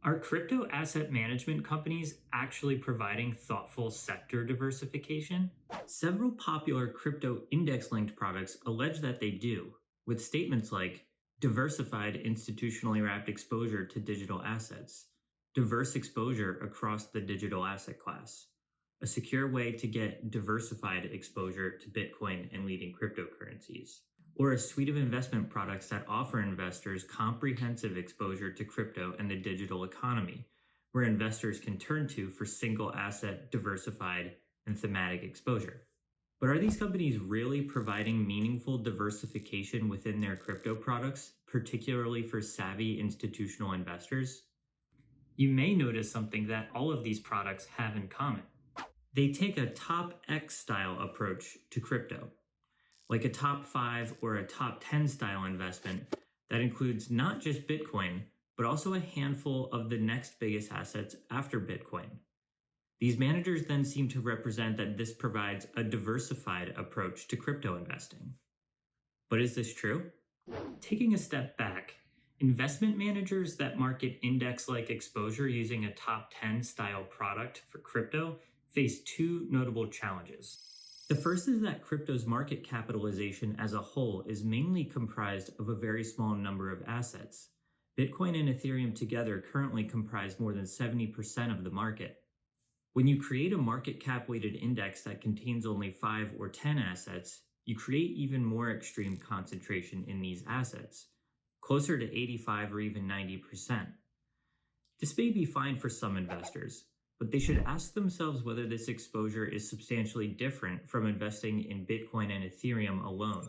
Are crypto asset management companies actually providing thoughtful sector diversification? Several popular crypto index linked products allege that they do, with statements like diversified institutionally wrapped exposure to digital assets, diverse exposure across the digital asset class, a secure way to get diversified exposure to Bitcoin and leading cryptocurrencies, or a suite of investment products that offer investors comprehensive exposure to crypto and the digital economy, where investors can turn to for single asset, diversified, and thematic exposure. But are these companies really providing meaningful diversification within their crypto products, particularly for savvy institutional investors? You may notice something that all of these products have in common. They take a top X style approach to crypto, like a top 5 or a top 10 style investment that includes not just Bitcoin, but also a handful of the next biggest assets after Bitcoin. These managers then seem to represent that this provides a diversified approach to crypto investing. But is this true? Taking a step back, investment managers that market index-like exposure using a top 10 style product for crypto face two notable challenges. The first is that crypto's market capitalization as a whole is mainly comprised of a very small number of assets. Bitcoin and Ethereum together currently comprise more than 70% of the market. When you create a market cap weighted index that contains only 5 or 10 assets, you create even more extreme concentration in these assets, closer to 85 or even 90%. This may be fine for some investors, but they should ask themselves whether this exposure is substantially different from investing in Bitcoin and Ethereum alone,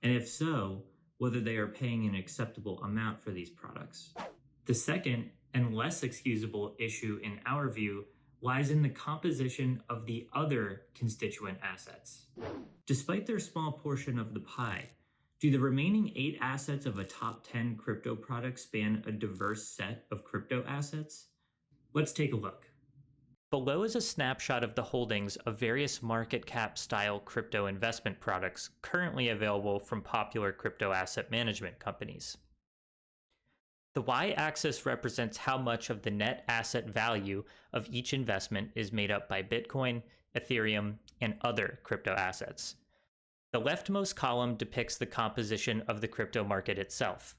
and if so, whether they are paying an acceptable amount for these products. The second, and less excusable issue in our view, lies in the composition of the other constituent assets. Despite their small portion of the pie, do the remaining 8 assets of a top 10 crypto product span a diverse set of crypto assets? Let's take a look. Below is a snapshot of the holdings of various market cap style crypto investment products currently available from popular crypto asset management companies. The y-axis represents how much of the net asset value of each investment is made up by Bitcoin, Ethereum, and other crypto assets. The leftmost column depicts the composition of the crypto market itself.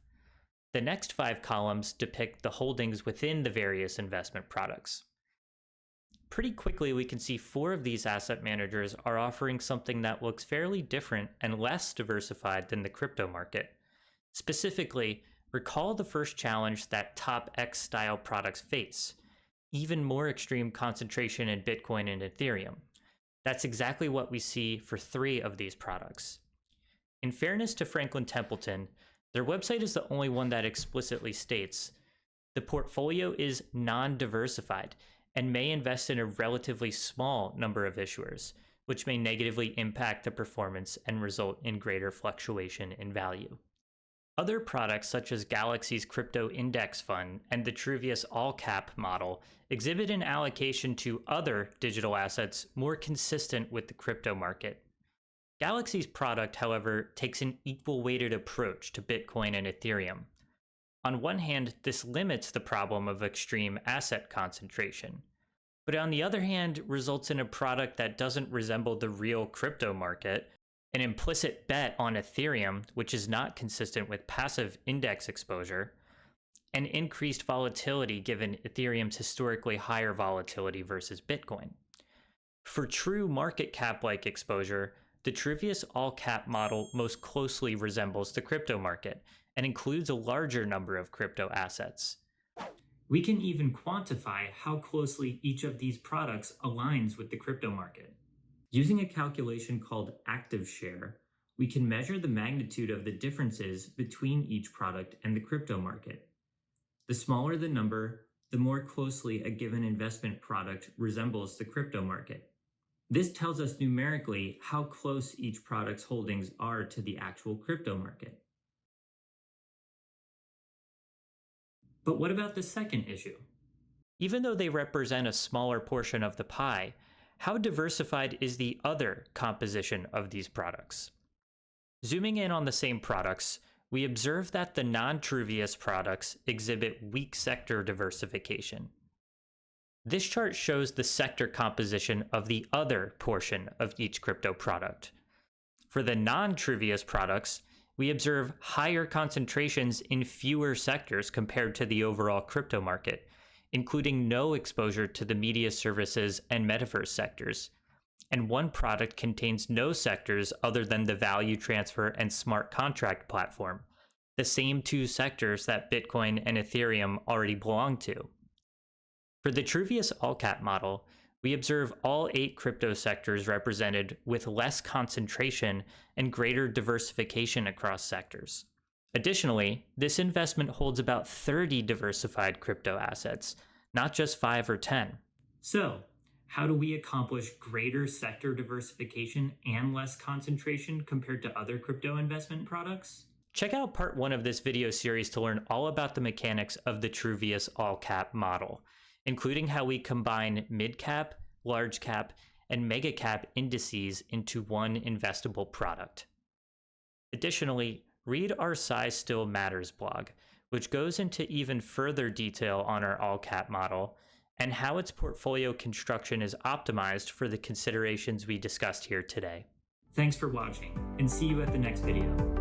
The next 5 columns depict the holdings within the various investment products. Pretty quickly, we can see 4 of these asset managers are offering something that looks fairly different and less diversified than the crypto market. Specifically, recall the first challenge that top X style products face: even more extreme concentration in Bitcoin and Ethereum. That's exactly what we see for 3 of these products. In fairness to Franklin Templeton, their website is the only one that explicitly states the portfolio is non-diversified and may invest in a relatively small number of issuers, which may negatively impact the performance and result in greater fluctuation in value. Other products such as Galaxy's Crypto Index Fund and the Truvius All-Cap model exhibit an allocation to other digital assets more consistent with the crypto market. Galaxy's product, however, takes an equal-weighted approach to Bitcoin and Ethereum. On one hand, this limits the problem of extreme asset concentration, but on the other hand, results in a product that doesn't resemble the real crypto market, an implicit bet on Ethereum, which is not consistent with passive index exposure, and increased volatility given Ethereum's historically higher volatility versus Bitcoin. For true market cap-like exposure, the Truvius all-cap model most closely resembles the crypto market and includes a larger number of crypto assets. We can even quantify how closely each of these products aligns with the crypto market. Using a calculation called active share, we can measure the magnitude of the differences between each product and the crypto market. The smaller the number, the more closely a given investment product resembles the crypto market. This tells us numerically how close each product's holdings are to the actual crypto market. But what about the second issue? Even though they represent a smaller portion of the pie, how diversified is the other composition of these products? Zooming in on the same products, we observe that the non-Truvius products exhibit weak sector diversification. This chart shows the sector composition of the other portion of each crypto product. For the non-Truvius products, we observe higher concentrations in fewer sectors compared to the overall crypto market, including no exposure to the media services and metaverse sectors. And one product contains no sectors other than the value transfer and smart contract platform, the same two sectors that Bitcoin and Ethereum already belong to. For the Truvius all-cap model, we observe all 8 crypto sectors represented with less concentration and greater diversification across sectors. Additionally, this investment holds about 30 diversified crypto assets, not just 5 or 10. So, how do we accomplish greater sector diversification and less concentration compared to other crypto investment products? Check out part 1 of this video series to learn all about the mechanics of the Truvius all-cap model, including how we combine mid-cap, large-cap, and mega-cap indices into one investable product. Additionally, read our Size Still Matters blog, which goes into even further detail on our all-cap model and how its portfolio construction is optimized for the considerations we discussed here today. Thanks for watching, and see you at the next video.